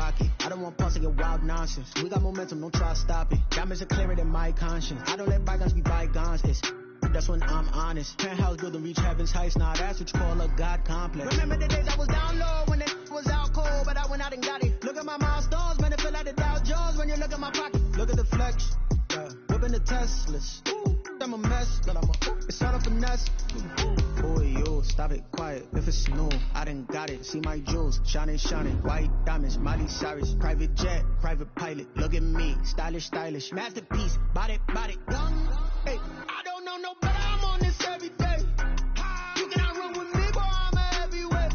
pocket. I don't want pulse to get wild nonsense. We got momentum, don't try to stop it. Diamonds are clearer than my conscience. I don't let bygones be bygones. That's when I'm honest. Penthouse building reach heaven's heights. Nah, that's what you call a God complex. Remember the days I was down low when it was out cold, but I went out and got it. Look at my milestones, man, it feel like the Dow Jones when you look at my pocket. Look at the flex, whipping the Teslas. I'm a mess, but it's all a finesse. Boy, yo, stop it, quiet. If it's new, I done got it. See my jewels, shining, white diamonds, Miley Cyrus, private jet, private pilot. Look at me, stylish, masterpiece, body, young. Hey, I don't know no better. I'm on this every day. You cannot run with me, boy. I'm a heavyweight.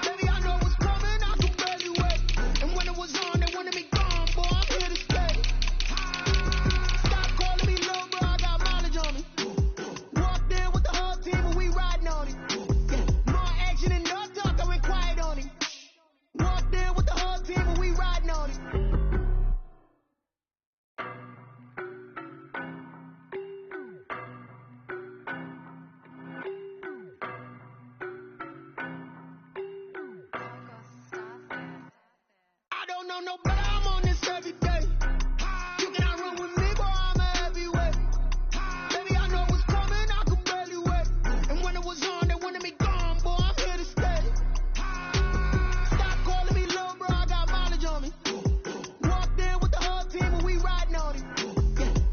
Baby, I know what's coming. I can barely wait. And when it was on, they wanted me gone, boy. I'm here to stay. Stop calling me low, bro. I got mileage on me. Walked in with the whole team and we riding on it. More action and no talk. I went quiet on it. Walked in with the whole team and we riding on it. No better, I'm on this every day. You cannot run with me, boy, I'm a heavyweight. Baby, I know what's coming, I can barely wait. And when it was on, they wanted me gone, boy, I'm here to stay. Stop calling me low, bro, I got mileage on me. Walked in with the whole team and we riding on it.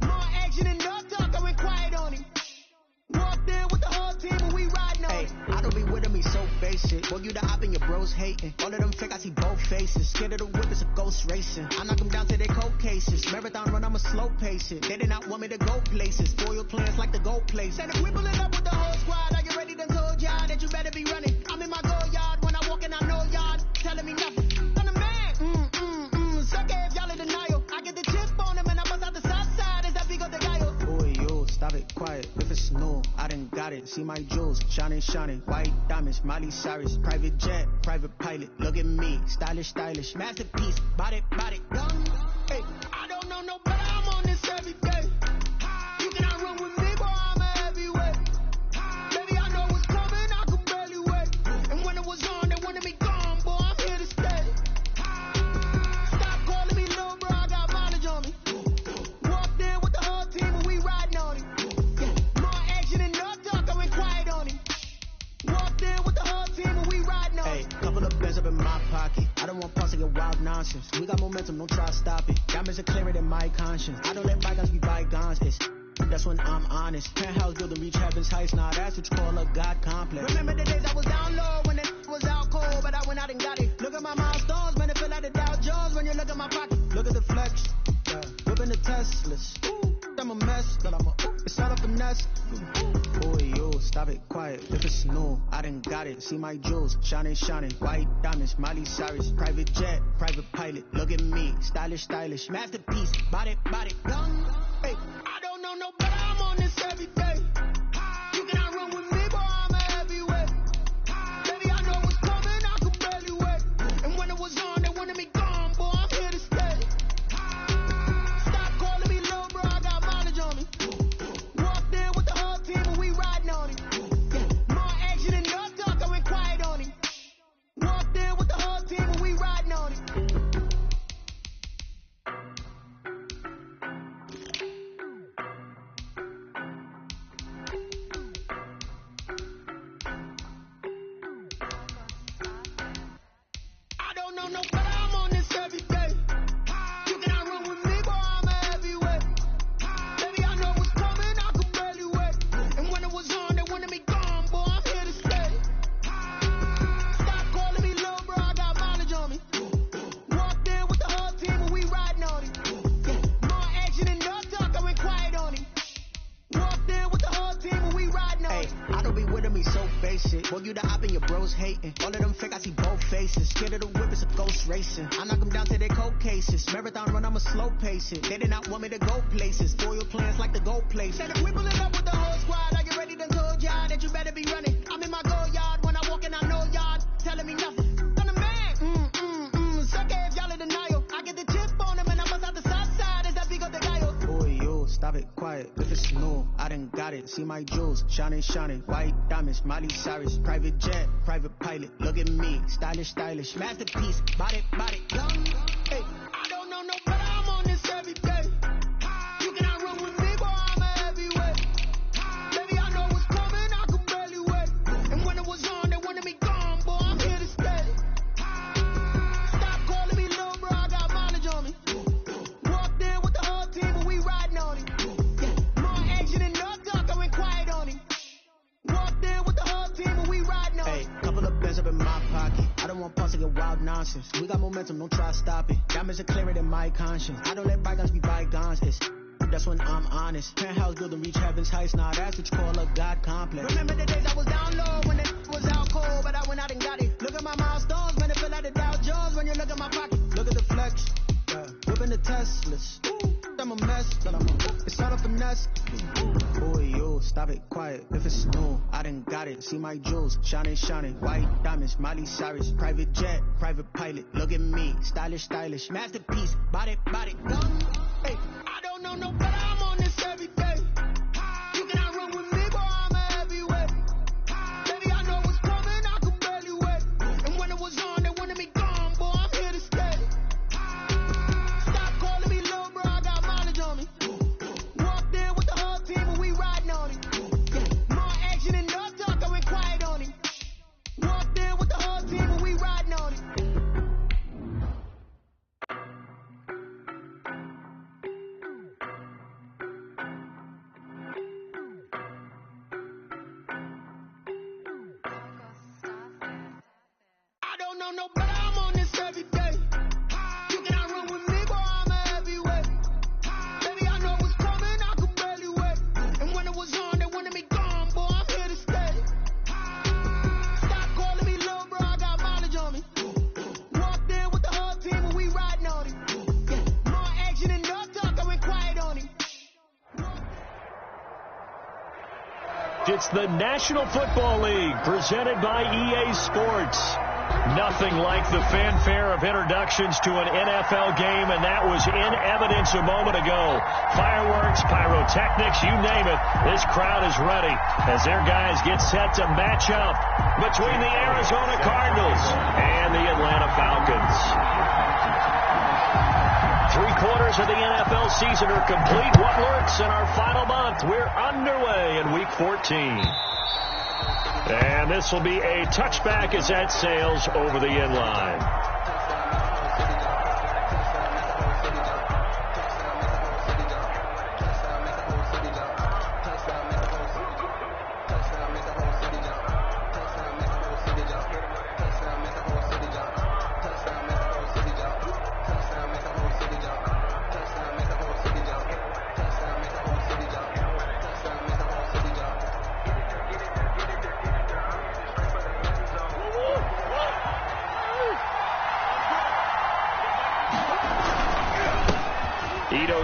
More action and no talk, I went quiet on it. Walked in with the whole team and we riding on it. I don't be with me so basic. Boy, you the op and your bros hating. All of them fake, I see both faces. Scared of the whip, it's a ghost racing. I knock them down to their cold cases. Marathon run, I'ma slow pace it. They did not want me to go places. Spoil plans like the gold place. And if we pulling up with the whole squad, are you ready to told y'all that you better be running? I'm in my go yard. When I walk in, I know y'all telling me nothing. I'm the man. Suck it if y'all in denial. I get the chip on them and I bust out the south side. Is that big of the guy? Boy, yo, stop it, quiet. If it's new, I done got it. See my jewels, shining, white diamonds, Miley Cyrus, private jet, private pilot. Look at me, stylish, masterpiece, body, young. Hey, I don't know no better. I'm on this every day. You cannot run with me, boy. I'm a heavyweight. Baby, I know what's coming. I can barely wait. And when it was on, they wanted me gone, boy. I'm here to stay. Stop calling me low, bro. I got mileage on me. Walked in with the whole team and we riding on it. More action and no talk. I went quiet on it. Walked in with the whole team and we riding on it. Couple of bands up in my pocket. I don't want pulse to get wild nonsense. We got momentum, don't try to stop it. Diamonds are clearer than my conscience. I don't let bygones be bygones. That's when I'm honest. Penthouse building reach heaven's heights. Nah, that's what you call a God complex. Remember the days I was down low when it was out cold, but I went out and got it. Look at my milestones, man, it feel like the Dow Jones when you look at my pocket. Look at the flex, whipping the Teslas. I'm a mess, but it's all a finesse. Boy, yo, stop it, quiet. If it's new, I done got it. See my jewels, shining, white diamonds, Miley Cyrus, private jet, private pilot. Look at me, stylish, masterpiece, body, young. Hey, I don't know no better. I'm on this every day. You cannot run with me, boy. I'm a heavyweight. Baby, I know what's coming. I can barely wait. And when it was on, they wanted me gone, boy. I'm here to stay. Stop calling me low, bro. I got mileage on me. Walked in with the whole team and we riding on it. More action and no talk. I went quiet on it. Walked in with the whole team and we riding on it. No better, I'm on this every day. You cannot run with me, boy, I'm a heavyweight. Baby, I know what's coming, I can barely wait. And when it was on, they wanted me gone, boy, I'm here to stay. Stop calling me low, bro, I got mileage on me. Walked in with the whole team and we riding on it. More action and no talk, I went quiet on it. Walked in with the whole team and we riding on it. I don't be with me so basic. Boy, you the op and your bros hating. All of them fake, I see both faces. Scared of the whip, it's a ghost racing. I knock them down to their cold cases. Marathon run, I'ma slow pace it. They did not want me to go places. Spoil plans like the gold place. And if we pulling up with the whole squad, are you ready to told y'all that you better be running? I'm in my go yard. When I walk in, I know y'all telling me nothing. I'm the man. Suck it if y'all in denial. I get the chip on them and I bust out the south side. Is that big of the guy? Boy, yo, stop it, quiet. If it's new, I done got it. See my jewels, shining, shining. White diamonds, Miley Cyrus. Private jet, private pilot. Look at me, stylish, stylish. Masterpiece, body, young. Hey, I don't know no better. I'm on this every day. You cannot run with me, boy. I'm a heavyweight. Baby, I know what's coming. I could barely wait. And when it was on, they wanted me gone, boy. I'm here to stay. Stop calling me little bro. I got mileage on me. Walked in with the whole team, but we riding on it. More action than no talk. I went quiet on him. Walked in with the whole team, but we riding on it. Hey, couple of bands up in my pocket. I don't want parts to get wild nonsense. We got momentum, don't try to stop it. Diamonds are clearer than my conscience. I don't let bygones be bygones. That's when I'm honest. Penthouse building, reach heaven's heights. Now that's what you call a God complex. Remember the days I was down low when it was out cold, but I went out and got it. Look at my milestones, man, it feel like the Dow Jones when you look at my pocket. Look at the flex, whipping the Teslas. I'm a mess, but it's all a finesse. Boy, yo, stop it, quiet. If it's new, I done got it. See my jewels, shining, shining. White diamonds, Miley Cyrus. Private jet, private pilot. Look at me, stylish, stylish. Masterpiece, body, young. Hey, I don't know no better. I'm on this every day. You cannot run with me, boy. I'm a heavyweight. Baby, I know what's coming. I could barely wait. And when it was on, they wanted me gone, boy. I'm here to stay. Stop calling me little bro. I got mileage on me. Walked in with the whole team, but we riding on it. More action than no talk. I went quiet on him. Walked in with the whole team, but we riding on it. I don't know no better. I'm on this every day. You cannot run with me, boy. I'm a heavyweight. Baby, I know what's coming. I could barely wait. And when it was on, they wanted me gone, boy. I'm here to stay. Stop calling me little bro. I got mileage on me. Walked in with the whole team, but we riding on it. More action than no talk. I went quiet on him. It's the National Football League presented by EA Sports. Nothing like the fanfare of introductions to an NFL game, and that was in evidence a moment ago. Fireworks, pyrotechnics, you name it. This crowd is ready as their guys get set to match up between the Arizona Cardinals and the Atlanta Falcons. 3/4 of the NFL season are complete. What lurks in our final month? We're underway in Week 14. And this will be a touchback as that sails over the end line.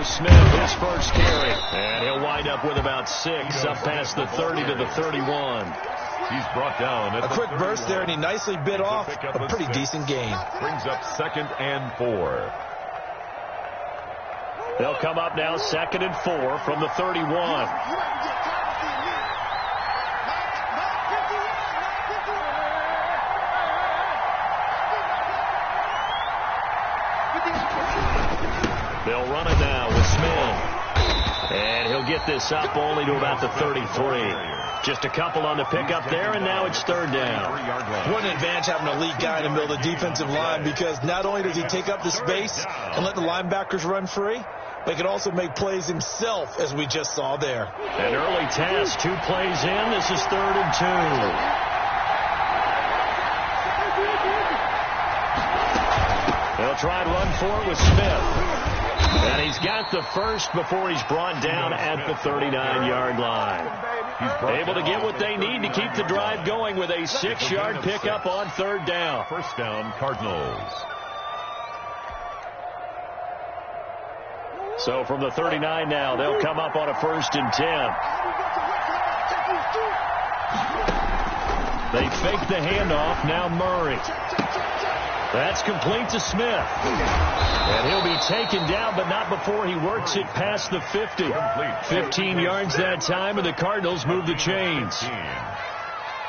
Smith, his first carry, and he'll wind up with about 6 up past the 30 to the 31. He's brought down. A quick burst there, and he nicely bit off a pretty decent gain. Brings up 2nd and 4. They'll come up now 2nd and 4 from the 31. They'll run it now with Smith. And he'll get this up only to about the 33. Just a couple on the pickup there, and now it's 3rd down. What an advantage having a elite guy in the middle of the defensive line, because not only does he take up the space and let the linebackers run free, but he can also make plays himself, as we just saw there. An early test, 2 plays in. This is 3rd and 2. They'll try and run for it with Smith. And he's got the first before he's brought down at the 39-yard line. Able to get what they need to keep the drive going with a 6-yard pickup on 3rd down. 1st down, Cardinals. So from the 39 now, they'll come up on a 1st and 10. They fake the handoff. Now Murray. That's complete to Smith. And he'll be taken down, but not before he works it past the 50. 15 yards that time, and the Cardinals move the chains.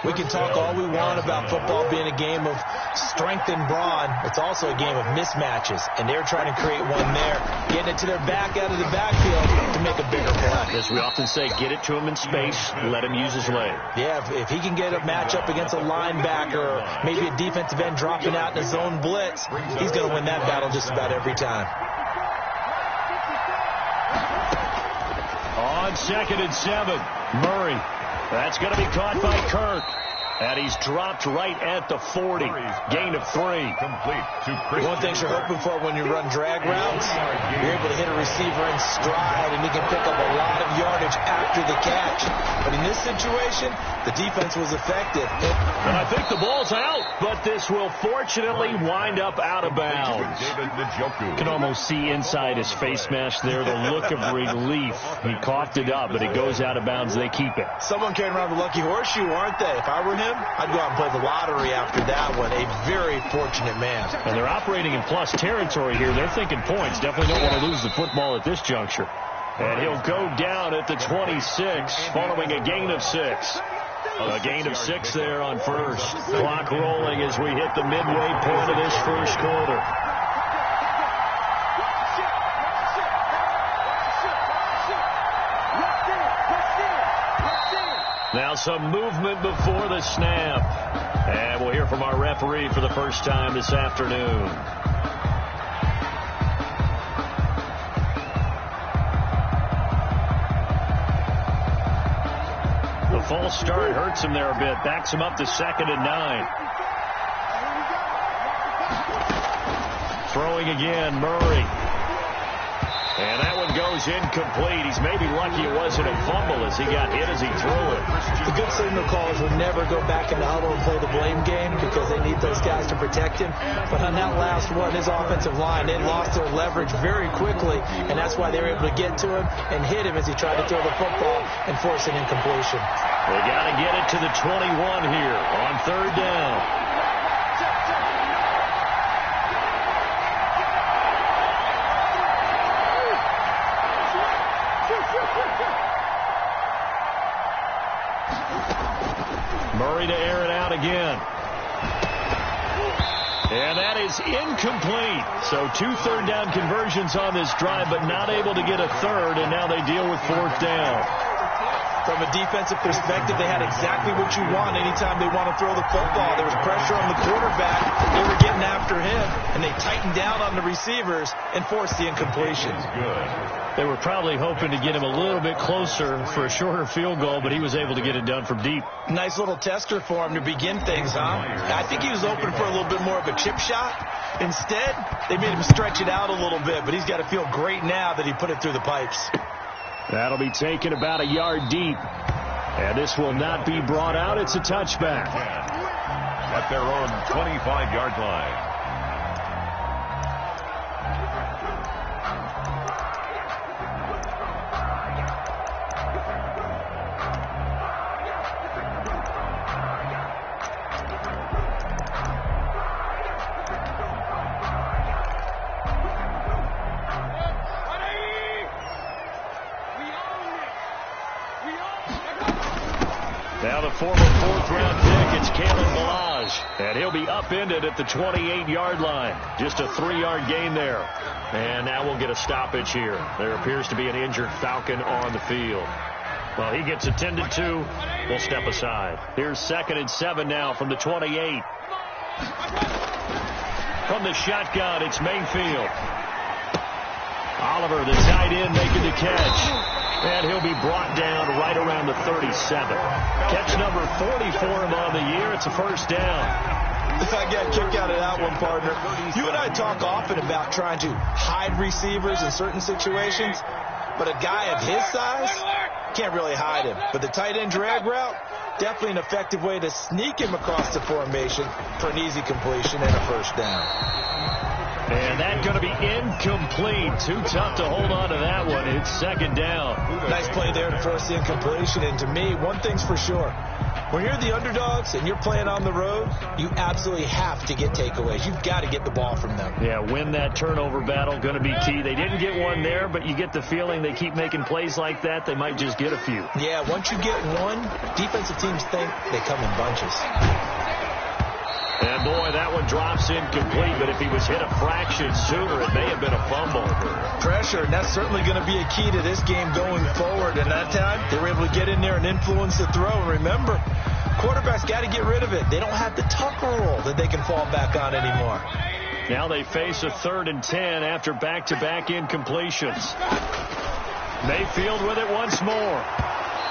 We can talk all we want about football being a game of strength and brawn. It's also a game of mismatches, and they're trying to create one there, getting it to their back out of the backfield to make a bigger play. As we often say, get it to him in space, let him use his leg. Yeah, if he can get a matchup against a linebacker or maybe a defensive end dropping out in a zone blitz, he's going to win that battle just about every time. On 2nd and 7, Murray. That's going to be caught by Kirk. And he's dropped right at the 40. Gain of 3. Complete to Christian. One thing you're hoping for when you run drag routes, you're able to hit a receiver in stride, and he can pick up a lot of yardage after the catch. But in this situation, the defense was effective. And I think the ball's out, but this will fortunately wind up out of bounds. You can almost see inside his face mask there the look of relief. He coughed it up, but it goes out of bounds. They keep it. Someone came around with a lucky horseshoe, aren't they? If I were him, I'd go out and play the lottery after that one. A very fortunate man. And they're operating in plus territory here. They're thinking points. Definitely don't want to lose the football at this juncture. And he'll go down at the 26 following a gain of 6. A gain of 6 there on first. Clock rolling as we hit the midway point of this first quarter. Now some movement before the snap. And we'll hear from our referee for the first time this afternoon. The false start hurts him there a bit. Backs him up to 2nd and 9. Throwing again, Murray. And that one goes incomplete. He's maybe lucky it wasn't a fumble as he got hit as he threw it. The good signal callers would never go back in the huddle and play the blame game because they need those guys to protect him. But on that last one, his offensive line, they lost their leverage very quickly, and that's why they were able to get to him and hit him as he tried to throw the football and force an incompletion. They got to get it to the 21 here on 3rd down. Murray to air it out again. And that is incomplete. So 2 third-down conversions on this drive, but not able to get a third, and now they deal with 4th down. From a defensive perspective, they had exactly what you want anytime they want to throw the football. There was pressure on the quarterback. They were getting after him, and they tightened down on the receivers and forced the incompletion. They were probably hoping to get him a little bit closer for a shorter field goal, but he was able to get it done from deep. Nice little tester for him to begin things, huh? I think he was open for a little bit more of a chip shot. Instead, they made him stretch it out a little bit, but he's got to feel great now that he put it through the pipes. That'll be taken about a yard deep. And this will not be brought out. It's a touchback. At their own 25-yard line. Now the former 4th-round pick, it's Kalen Balaj. And he'll be upended at the 28-yard line. Just a 3-yard gain there. And now we'll get a stoppage here. There appears to be an injured Falcon on the field. Well, he gets attended to. We'll step aside. Here's 2nd and 7 now from the 28. From the shotgun, it's Mayfield. Oliver, the tight end, making the catch. And he'll be brought down right around the 37. Catch number 40 for him on the year. It's a 1st down. I got a kick out of that one, partner. You and I talk often about trying to hide receivers in certain situations, but a guy of his size can't really hide him. But the tight end drag route, definitely an effective way to sneak him across the formation for an easy completion and a 1st down. And that's going to be incomplete. Too tough to hold on to that one. It's 2nd down. Nice play there to force the incompletion. And to me, one thing's for sure. When you're the underdogs and you're playing on the road, you absolutely have to get takeaways. You've got to get the ball from them. Yeah, win that turnover battle, going to be key. They didn't get one there, but you get the feeling they keep making plays like that, they might just get a few. Yeah, once you get one, defensive teams think they come in bunches. And, boy, that one drops incomplete, but if he was hit a fraction sooner, it may have been a fumble. Pressure, and that's certainly going to be a key to this game going forward. And that time, they were able to get in there and influence the throw. And remember, quarterbacks got to get rid of it. They don't have the Tucker rule that they can fall back on anymore. Now they face a 3rd and 10 after back-to-back incompletions. Mayfield with it once more.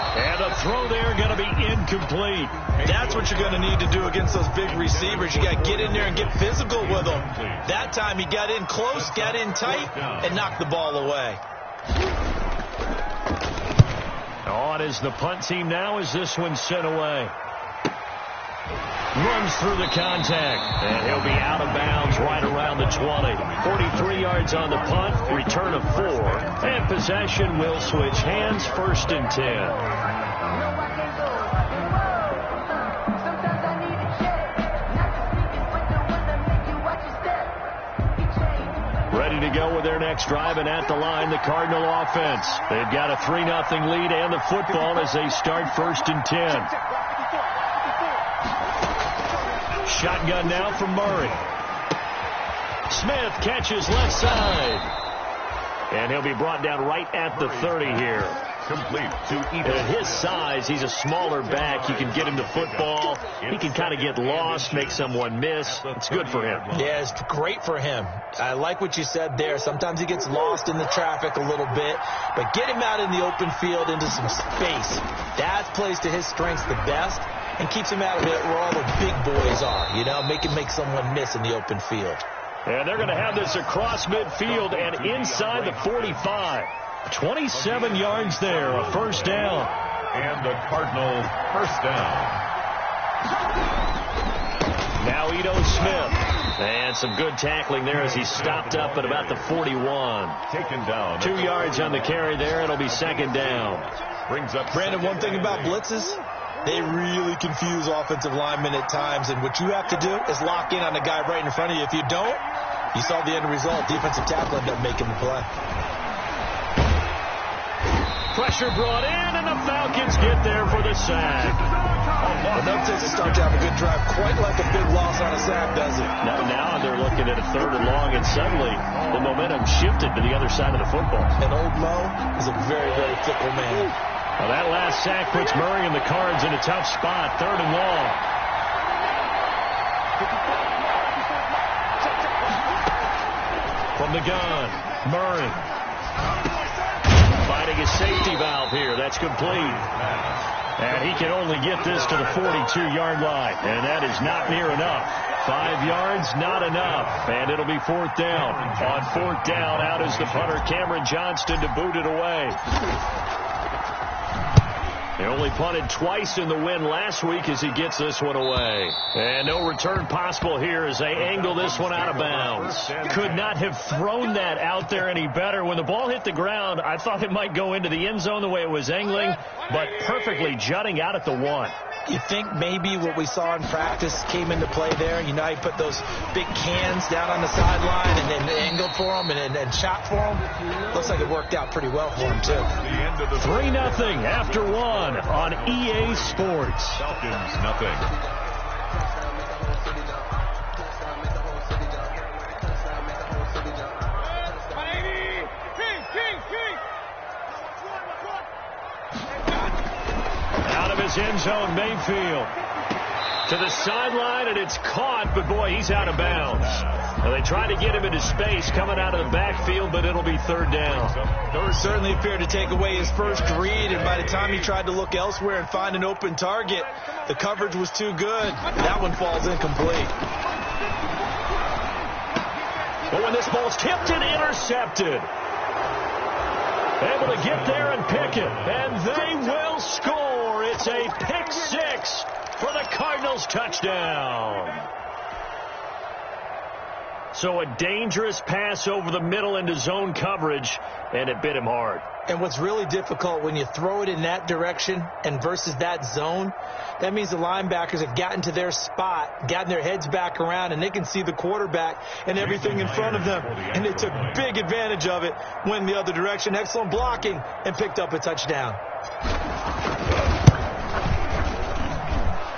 And a throw there going to be incomplete. That's what you're going to need to do against those big receivers. You got to get in there and get physical with them. That time he got in close, got in tight, and knocked the ball away. On is the punt team now as this one's sent away. Runs through the contact, and he'll be out of bounds right around the 20. 43 yards on the punt, return of 4, and possession will switch hands, 1st and 10. Ready to go with their next drive, and at the line, the Cardinal offense. They've got a 3-0 lead and the football as they start 1st and 10. Shotgun now from Murray. Smith catches left side. And he'll be brought down right at the 30 here. Complete to Ethan. At his size, he's a smaller back. You can get him the football. He can kind of get lost, make someone miss. It's good for him. Yeah, it's great for him. I like what you said there. Sometimes he gets lost in the traffic a little bit, but get him out in the open field into some space. That plays to his strengths the best and keeps him out of it where all the big boys are, you know, make someone miss in the open field. And they're going to have this across midfield and inside the 45. 27 yards there, a 1st down. And the Cardinal 1st down. Now Ito Smith. And some good tackling there as he stopped up at about the 41. Taken down. 2 yards on the carry there. It'll be 2nd down. Brings up Brandon, one thing about blitzes, they really confuse offensive linemen at times, and what you have to do is lock in on the guy right in front of you. If you don't, you saw the end result. Defensive tackle ended up making the play. Pressure brought in, and the Falcons get there for the sack. Enough to start to have a good drive, quite like a big loss on a sack, does it? Now they're looking at a 3rd and long, and suddenly the momentum shifted to the other side of the football. And old Mo is a very, very fickle man. Well, that last sack puts Murray and the Cards in a tough spot, 3rd and long. From the gun, Murray. Finding his safety valve here. That's complete. And he can only get this to the 42-yard line. And that is not near enough. 5 yards, not enough. And it'll be 4th down. On 4th down, out is the punter, Cameron Johnston, to boot it away. They only punted twice in the win last week as he gets this one away. And no return possible here as they angle this one out of bounds. Could not have thrown that out there any better. When the ball hit the ground, I thought it might go into the end zone the way it was angling, but perfectly jutting out at the 1. You think maybe what we saw in practice came into play there? You know, he put those big cans down on the sideline and then angled for them and shot for them. Looks like it worked out pretty well for him, too. 3-0 after 1 on EA Sports. Falcons, nothing. End zone, Mayfield to the sideline, and it's caught, but boy, he's out of bounds. Well, they tried to get him into space coming out of the backfield, but it'll be 3rd down. Those certainly appeared to take away his first read, and by the time he tried to look elsewhere and find an open target, the coverage was too good. That one falls incomplete. But when this ball's tipped and intercepted, able to get there and pick it, and they will score. It's a pick 6 for the Cardinals touchdown. So a dangerous pass over the middle into zone coverage, and it bit him hard. And what's really difficult when you throw it in that direction and versus that zone, that means the linebackers have gotten to their spot, gotten their heads back around, and they can see the quarterback and everything in front of them. And they took big advantage of it, went the other direction, excellent blocking, and picked up a touchdown.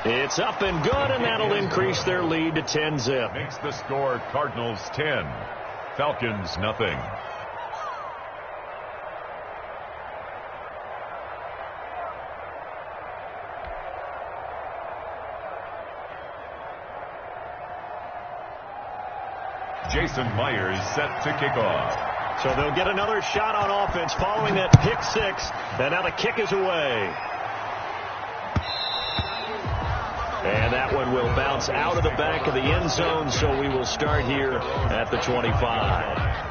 It's up and good, and that'll increase their lead to 10-zip. Makes the score Cardinals 10, Falcons nothing. Jason Myers set to kick off. So they'll get another shot on offense following that pick six, and now the kick is away. And that one will bounce out of the back of the end zone, so we will start here at the 25.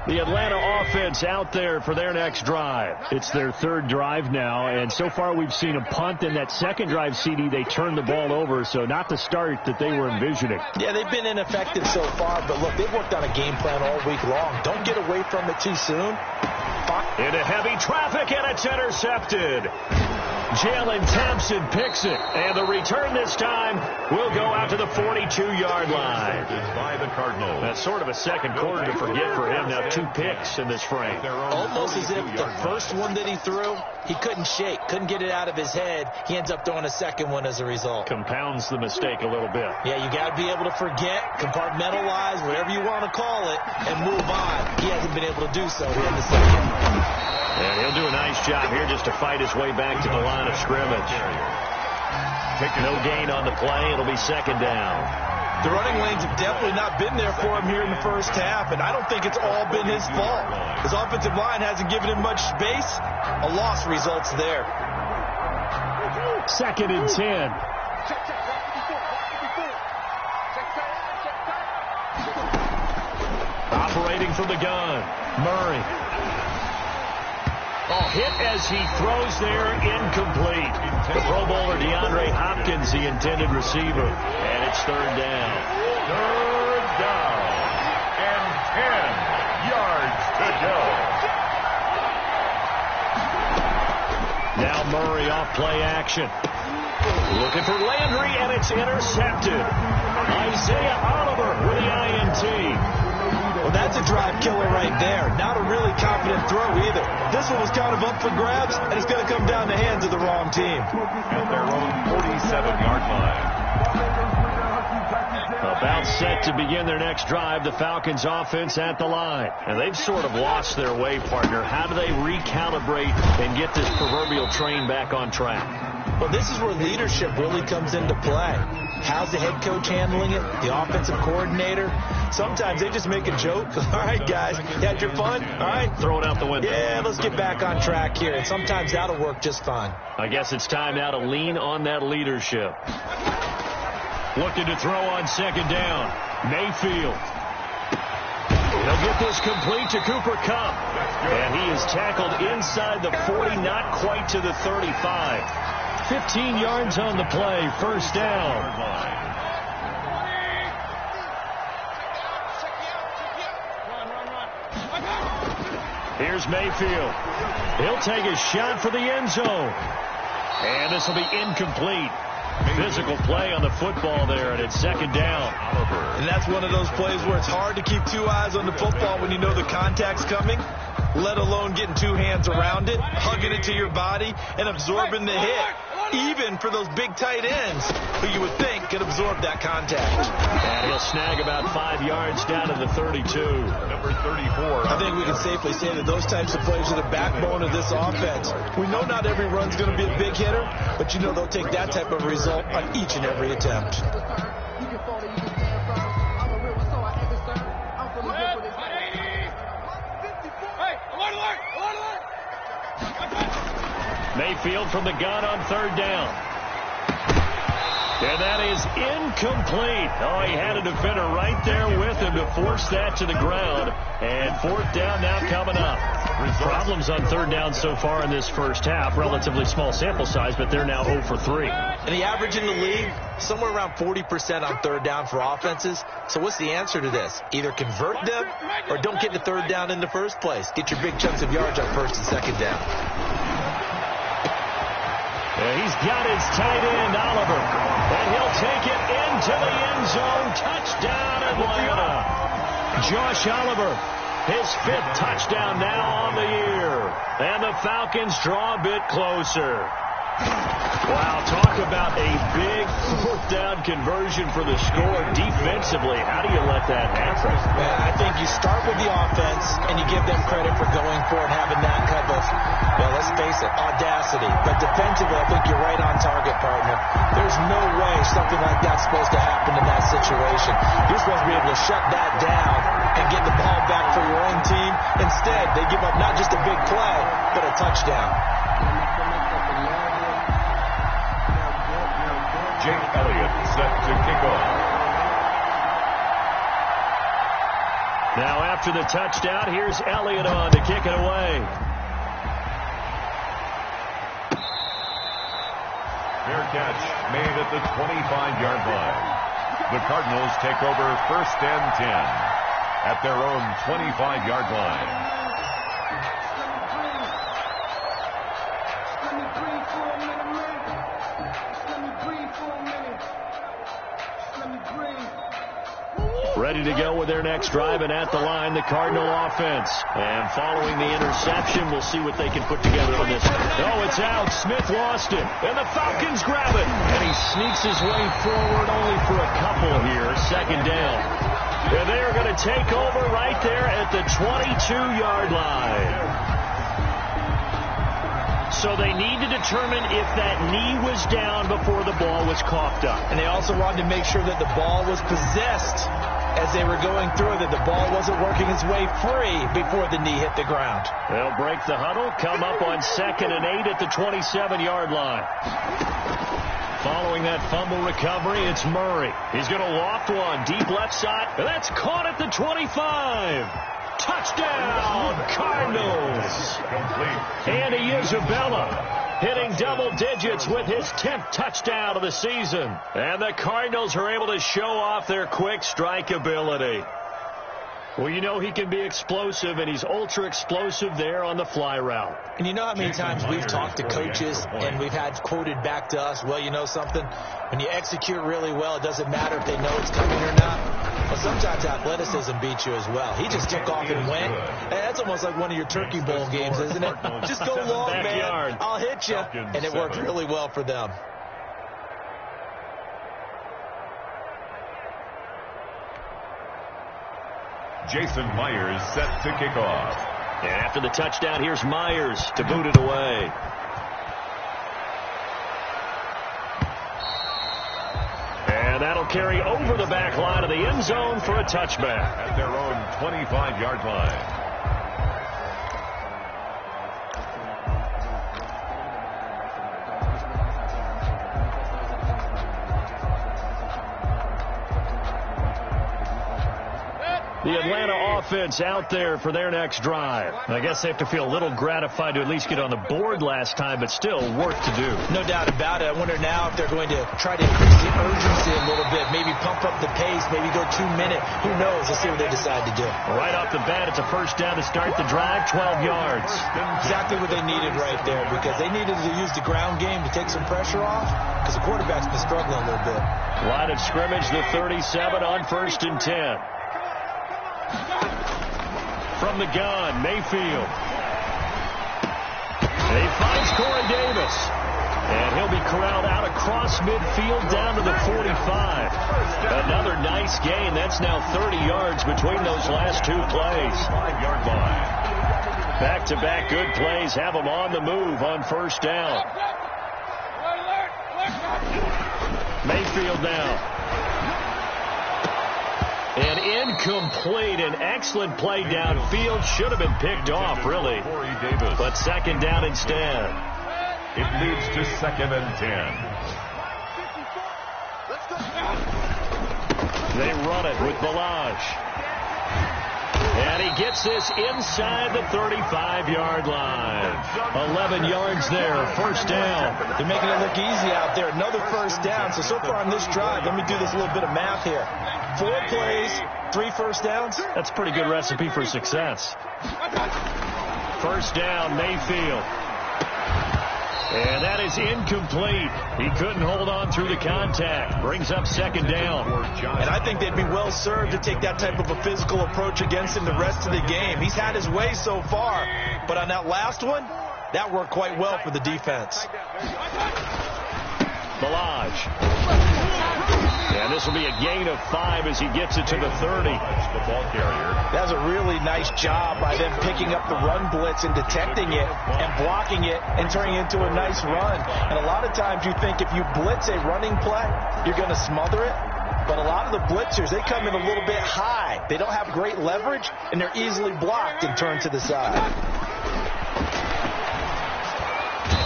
The Atlanta offense out there for their next drive. It's their third drive now, and so far we've seen a punt. In that second drive, CD, they turned the ball over, so not the start that they were envisioning. Yeah, they've been ineffective so far, but look, they've worked on a game plan all week long. Don't get away from it too soon. Into heavy traffic, and it's intercepted. Jalen Thompson picks it, and the return this time will go out to the 42-yard line. By the Cardinals. That's sort of a second quarter to forget for him. Now 2 picks in this frame. Almost as if the first one that he threw, he couldn't shake, couldn't get it out of his head. He ends up throwing a second one as a result. Compounds the mistake a little bit. Yeah, you got to be able to forget, compartmentalize, whatever you want to call it, and move on. He hasn't been able to do so here in the second. And he'll do a nice job here just to fight his way back to the line of scrimmage. No gain on the play. It'll be second down. The running lanes have definitely not been there for him here in the first half, and I don't think it's all been his fault. His offensive line hasn't given him much space. A loss results there. Second and 10. Operating from the gun, Murray. Hit as he throws there, incomplete. The Pro Bowler DeAndre Hopkins, the intended receiver. And it's third down. Third down. And 10 yards to go. Now Murray off play action. Looking for Landry, and it's intercepted. Isaiah Oliver with the INT. Well, that's a drive killer right there. Not a really confident throw either. This one was kind of up for grabs, and it's going to come down the hands of the wrong team. At their own 47-yard line. About set to begin their next drive, the Falcons offense at the line. And they've sort of lost their way, partner. How do they recalibrate and get this proverbial train back on track? Well, this is where leadership really comes into play. How's the head coach handling it? The offensive coordinator? Sometimes they just make a joke. All right, guys, you had your fun? All right. Throw it out the window. Yeah, let's get back on track here. And sometimes that'll work just fine. I guess it's time now to lean on that leadership. Looking to throw on second down. Mayfield. He'll get this complete to Cooper Kupp. And he is tackled inside the 40, not quite to the 35. 15 yards on the play, first down. Here's Mayfield. He'll take a shot for the end zone. And this will be incomplete. Physical play on the football there, and it's second down. And that's one of those plays where it's hard to keep 2 eyes on the football when you know the contact's coming, let alone getting 2 hands around it, hugging it to your body, and absorbing the hit. Even for those big tight ends who you would think could absorb that contact. And he'll snag about 5 yards down to the 32. Number 34. I think we can safely say that those types of plays are the backbone of this offense. We know not every run's going to be a big hitter, but you know they'll take that type of result on each and every attempt. Mayfield from the gun on third down. And that is incomplete. Oh, he had a defender right there with him to force that to the ground. And fourth down now coming up. Problems on third down so far in this first half. Relatively small sample size, but they're now 0 for 3. And the average in the league, somewhere around 40% on third down for offenses. So what's the answer to this? Either convert them or don't get to third down in the first place. Get your big chunks of yards on first and second down. He's got his tight end, Oliver. And he'll take it into the end zone. Touchdown, Atlanta. Josh Oliver, his 5th touchdown now on the year. And the Falcons draw a bit closer. Wow, talk about a big 4th down conversion for the score. Defensively, how do you let that happen? I think you start with the offense, and you give them credit for going for it, having that type of, well, let's face it, audacity. But defensively, I think you're right on target, partner. There's no way something like that's supposed to happen in that situation. You're supposed to be able to shut that down and get the ball back for your own team. Instead, they give up not just a big play, but a touchdown. Jake Elliott set to kick off. Now after the touchdown, here's Elliott on to kick it away. Fair catch made at the 25-yard line. The Cardinals take over 1st and 10 at their own 25-yard line. Ready to go with their next drive, and at the line, the Cardinal offense. And following the interception, we'll see what they can put together on this. Oh, it's out. Smith lost it, and the Falcons grab it. And he sneaks his way forward only for a couple here. 2nd down. And they're going to take over right there at the 22-yard line. So they need to determine if that knee was down before the ball was coughed up. And they also wanted to make sure that the ball was possessed as they were going through, that the ball wasn't working its way free before the knee hit the ground. They'll break the huddle, come up on 2nd and 8 at the 27-yard line. Following that fumble recovery, it's Murray. He's going to loft one deep left side. That's caught at the 25. Touchdown, Cardinals. Andy Isabella hitting double digits with his 10th touchdown of the season. And the Cardinals are able to show off their quick strike ability. Well, you know he can be explosive, and he's ultra-explosive there on the fly route. And you know how many times we've talked to coaches, and we've had quoted back to us, well, you know something? When you execute really well, it doesn't matter if they know it's coming or not. But sometimes athleticism beats you as well. He just took off and went. And that's almost like one of your Turkey Bowl games, isn't it? Just go long, man. I'll hit you. And it worked really well for them. Jason Myers set to kick off. And after the touchdown, here's Myers to boot it away. And that'll carry over the back line of the end zone for a touchback. At their own 25-yard line. The Atlanta offense out there for their next drive. I guess they have to feel a little gratified to at least get on the board last time, but still work to do. No doubt about it. I wonder now if they're going to try to increase the urgency a little bit, maybe pump up the pace, maybe go 2 minute. Who knows? Let's see what they decide to do. Right off the bat, it's a 1st down to start the drive, 12 yards. Exactly what they needed right there, because they needed to use the ground game to take some pressure off, because the quarterback's been struggling a little bit. Line of scrimmage, the 37 on 1st and 10. From the gun, Mayfield. And he finds Corey Davis. And he'll be corralled out across midfield down to the 45. Another nice gain. That's now 30 yards between those last 2 plays. 5-yard line. Back-to-back good plays have them on the move on 1st down. Mayfield now. And incomplete. An excellent play downfield. Should have been picked off, really. But 2nd down instead. It leads to 2nd and 10. They run it with Balaj. And he gets this inside the 35-yard line. 11 yards there, first down. They're making it look easy out there. Another first down. So far on this drive, let me do this little bit of math here. 4 plays, 3 first downs. That's a pretty good recipe for success. First down, Mayfield. And that is incomplete. He couldn't hold on through the contact. Brings up second down. And I think they'd be well served to take that type of a physical approach against him the rest of the game. He's had his way so far. But on that last one, that worked quite well for the defense. Balaj. And this will be a gain of 5 as he gets it to the 30. The ball carrier. That was a really nice job by them picking up the run blitz and detecting it and blocking it and turning it into a nice run. And a lot of times you think if you blitz a running play, you're going to smother it. But a lot of the blitzers, they come in a little bit high. They don't have great leverage, and they're easily blocked and turned to the side.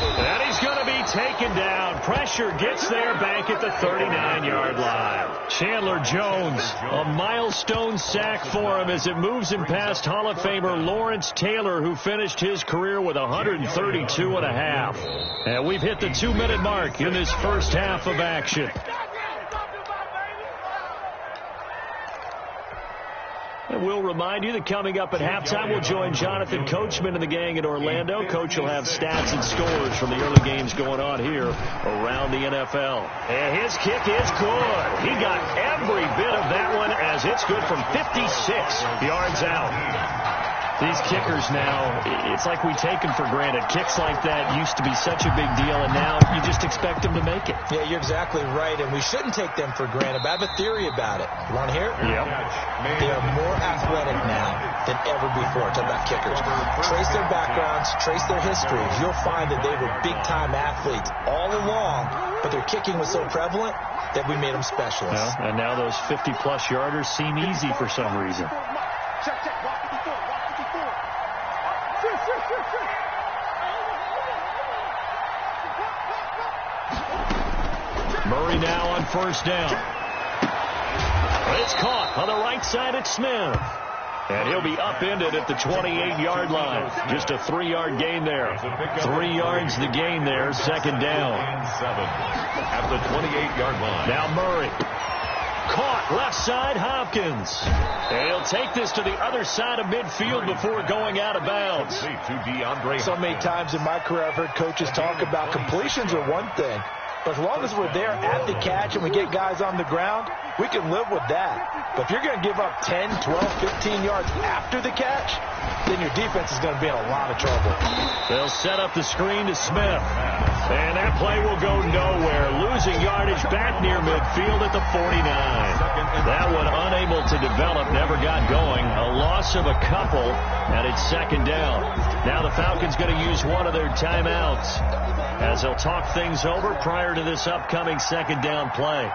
And he's going to be taken down. Pressure gets there back at the 39-yard line. Chandler Jones, a milestone sack for him as it moves him past Hall of Famer Lawrence Taylor, who finished his career with 132.5. And we've hit the 2-minute mark in this first half of action. And we'll remind you that coming up at halftime, we'll join Jonathan Coachman and the gang in Orlando. Coach will have stats and scores from the early games going on here around the NFL. And his kick is good. He got every bit of that one as it's good from 56 yards out. These kickers now, it's like we take them for granted. Kicks like that used to be such a big deal, and now you just expect them to make it. Yeah, you're exactly right, and we shouldn't take them for granted. But I have a theory about it. You want to hear it? Yep. They are more athletic now than ever before. Talk about kickers. Trace their backgrounds, trace their histories. You'll find that they were big-time athletes all along, but their kicking was so prevalent that we made them specialists. Well, and now those 50-plus yarders seem easy for some reason. Murray now on first down. It's caught on the right side at Smith. And he'll be upended at the 28-yard line. Just a 3-yard gain there. 3 yards the gain there, second down. At the 28-yard line. Now Murray. Caught left side, Hopkins. And he'll take this to the other side of midfield before going out of bounds. So many times in my career I've heard coaches talk about completions are one thing. But as long as we're there at the catch and we get guys on the ground, we can live with that. But if you're going to give up 10, 12, 15 yards after the catch, then your defense is going to be in a lot of trouble. They'll set up the screen to Smith. And that play will go nowhere. Losing yardage back near midfield at the 49. That one unable to develop, never got going. A loss of a couple, and it's second down. Now the Falcons going to use one of their timeouts as they'll talk things over prior to this upcoming second down play.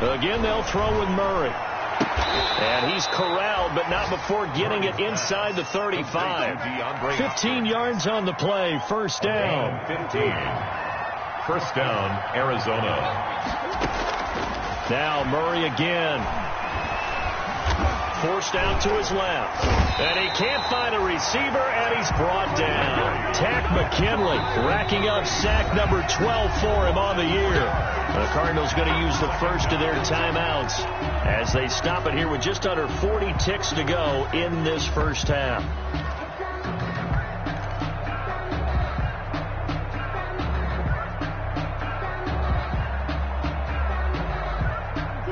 Again, they'll throw with Murray. And he's corralled, but not before getting it inside the 35. 15 yards on the play, first down. 15. First down, Arizona. Now Murray again. Forced out to his left. And he can't find a receiver, and he's brought down. Tack McKinley racking up sack number 12 for him on the year. The Cardinals going to use the first of their timeouts as they stop it here with just under 40 ticks to go in this first half.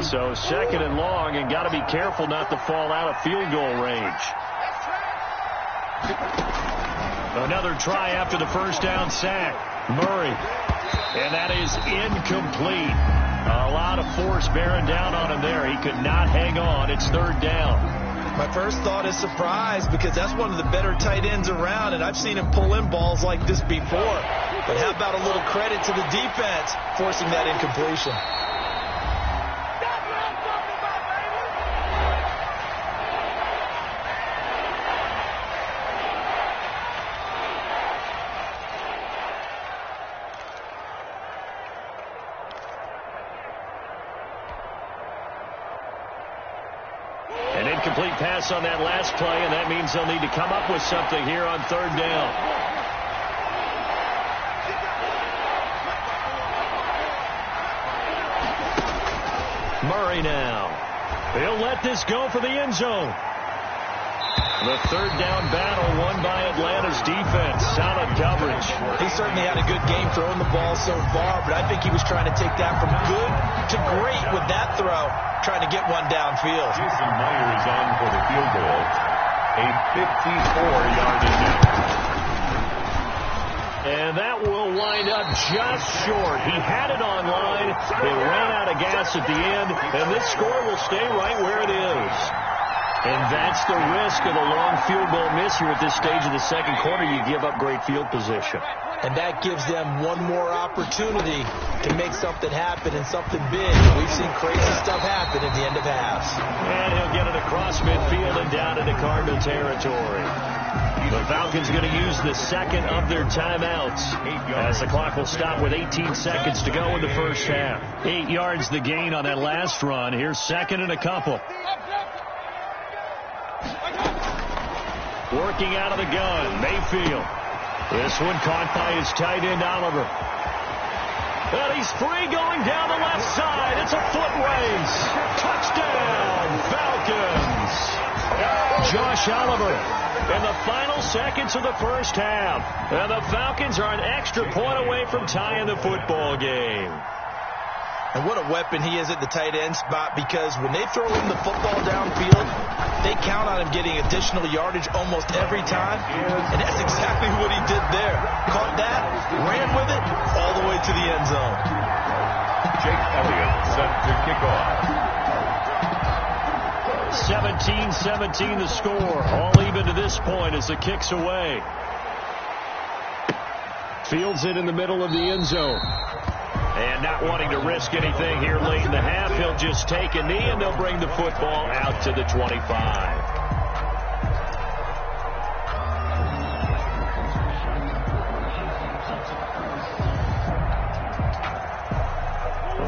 So second and long, and got to be careful not to fall out of field goal range. Another try after the first down sack. Murray. And that is incomplete. A lot of force bearing down on him there. He could not hang on. It's third down. My first thought is surprise, because that's one of the better tight ends around, and I've seen him pull in balls like this before. But how about a little credit to the defense forcing that incompletion? incomplete pass on that last play, and that means they'll need to come up with something here on third down. Murray now. He'll let this go for the end zone. The third down battle won by Atlanta's defense. Solid coverage. He certainly had a good game throwing the ball so far, but I think he was trying to take that from good to great with that throw, trying to get one downfield. Jason Myers on for the field goal. A 54-yard attempt. And that will wind up just short. He had it on line. They ran out of gas at the end, and this score will stay right where it is. And that's the risk of a long field goal miss here at this stage of the second quarter. You give up great field position. And that gives them one more opportunity to make something happen and something big. We've seen crazy stuff happen at the end of halves. And he'll get it across midfield and down into Cardinal territory. The Falcons going to use the second of their timeouts as the clock will stop with 18 seconds to go in the first half. 8 yards the gain on that last run. Here's second and a couple. Working out of the gun, Mayfield. This one caught by his tight end, Oliver. And he's free going down the left side. It's a foot race. Touchdown, Falcons. Josh Oliver in the final seconds of the first half. And the Falcons are an extra point away from tying the football game. And what a weapon he is at the tight end spot, because when they throw him the football downfield, they count on him getting additional yardage almost every time. And that's exactly what he did there. Caught that, ran with it, all the way to the end zone. Jake Elliott set to kick off. 17-17 the score. All even to this point as the kick's away. Fields it in the middle of the end zone. And not wanting to risk anything here late in the half, he'll just take a knee and they'll bring the football out to the 25.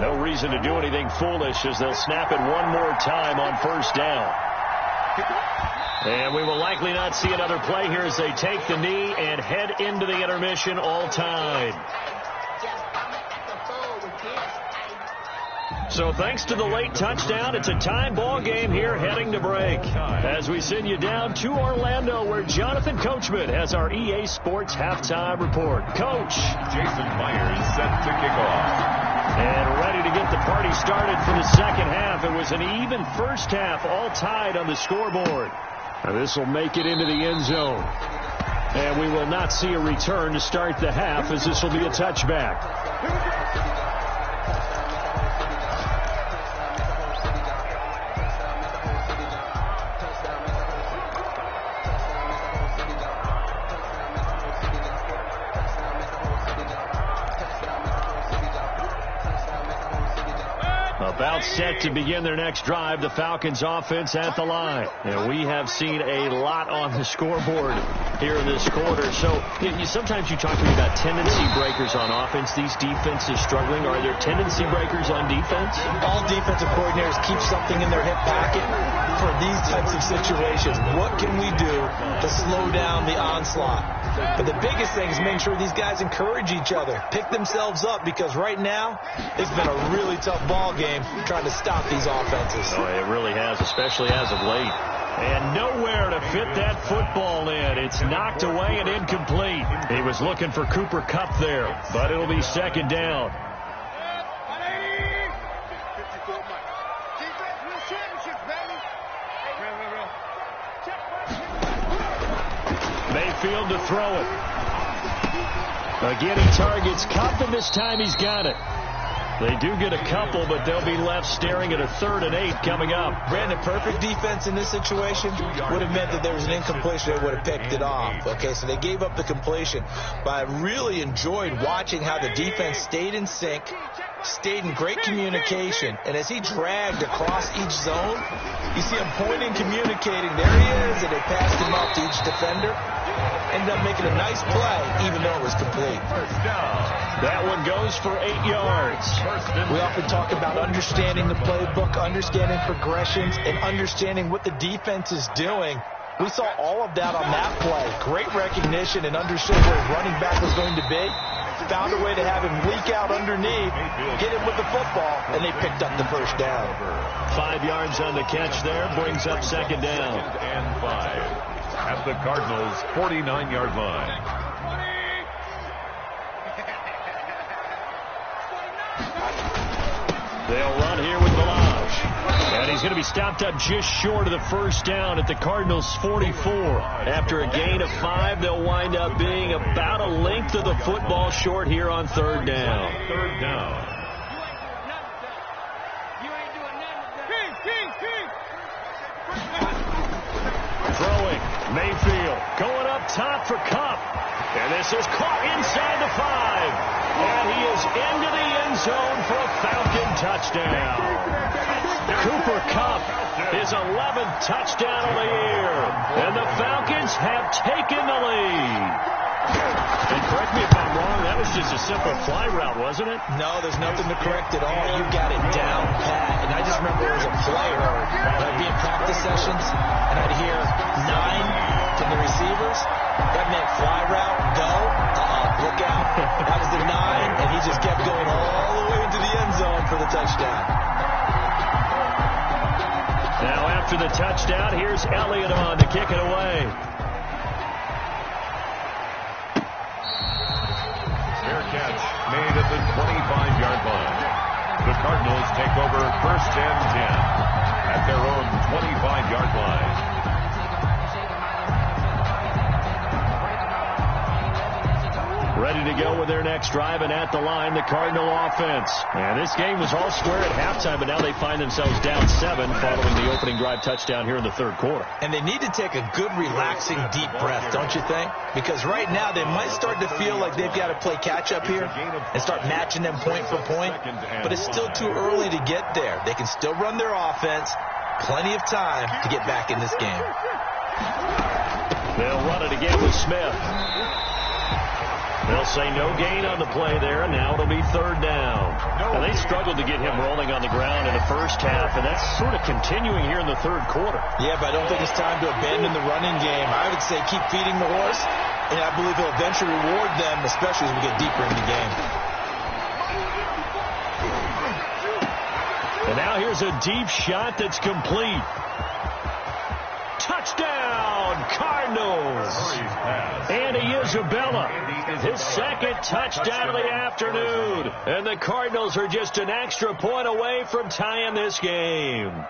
No reason to do anything foolish as they'll snap it one more time on first down. And we will likely not see another play here as they take the knee and head into the intermission all tied. So thanks to the late touchdown, it's a tie ball game here heading to break. As we send you down to Orlando, where Jonathan Coachman has our EA Sports halftime report. Coach. Jason Myers set to kick off. And ready to get the party started for the second half. It was an even first half, all tied on the scoreboard. Now this will make it into the end zone. And we will not see a return to start the half, as this will be a touchback. About set to begin their next drive, the Falcons offense at the line. And we have seen a lot on the scoreboard here in this quarter. So sometimes you talk to me about tendency breakers on offense. These defenses struggling. Are there tendency breakers on defense? All defensive coordinators keep something in their hip pocket for these types of situations. What can we do to slow down the onslaught? But the biggest thing is making sure these guys encourage each other, pick themselves up, because right now it's been a really tough ball game trying to stop these offenses. Oh, it really has, especially as of late. And nowhere to fit that football in. It's knocked away and incomplete. He was looking for Cooper Kupp there, but it'll be second down. Mayfield to throw it. Again, he targets Kupp, and this time he's got it. They do get a couple, but they'll be left staring at a 3rd and 8 coming up. Brandon, perfect defense in this situation would have meant that there was an incompletion. They would have picked it off. Okay, so they gave up the completion. But I really enjoyed watching how the defense stayed in sync, stayed in great communication. And as he dragged across each zone, you see him pointing, communicating. There he is, and they passed him up to each defender. ended up making a nice play, even though it was complete. First down. That one goes for 8 yards. We often talk about understanding the playbook, understanding progressions, and understanding what the defense is doing. We saw all of that on that play. Great recognition and understood where his running back was going to be. Found a way to have him leak out underneath, get him with the football, and they picked up the first down. 5 yards on the catch there, brings up second down. And 5 at the Cardinals' 49-yard line. They'll run here with Balaj. And he's going to be stopped up just short of the first down at the Cardinals' 44. After a gain of 5, they'll wind up being about a length of the football short here on third down. Third down. Throwing, Mayfield going up top for Kupp. And this is caught inside the 5. And he is into the end zone for a Falcon touchdown. Cooper Kupp, his 11th touchdown of the year. And the Falcons have taken the lead. And correct me if I'm wrong, that was just a simple fly route, wasn't it? No, there's nothing to correct at all. You got it down pat. And I just remember there was a player, I'd be in practice sessions, and I'd hear 9 from the receivers. That meant fly route, go, look out. That was the 9, and he just kept going all the way into the end zone for the touchdown. Now after the touchdown, here's Elliott on to kick it away. Fair catch made at the 25-yard line. The Cardinals take over first and 10 at their own 25-yard line. Ready to go with their next drive, and at the line, the Cardinal offense. And this game was all square at halftime, but now they find themselves down 7 following the opening drive touchdown here in the third quarter. And they need to take a good, relaxing, deep breath, don't you think? Because right now they might start to feel like they've got to play catch-up here and start matching them point for point. But it's still too early to get there. They can still run their offense. Plenty of time to get back in this game. They'll run it again with Smith. They'll say no gain on the play there, and now it'll be third down. Now, they struggled to get him rolling on the ground in the first half, and that's sort of continuing here in the third quarter. Yeah, but I don't think it's time to abandon the running game. I would say keep feeding the horse, and I believe he'll eventually reward them, especially as we get deeper in the game. And now here's a deep shot that's complete. Touchdown, Cardinals. Andy Isabella, his second touchdown of the afternoon. And the Cardinals are just an extra point away from tying this game.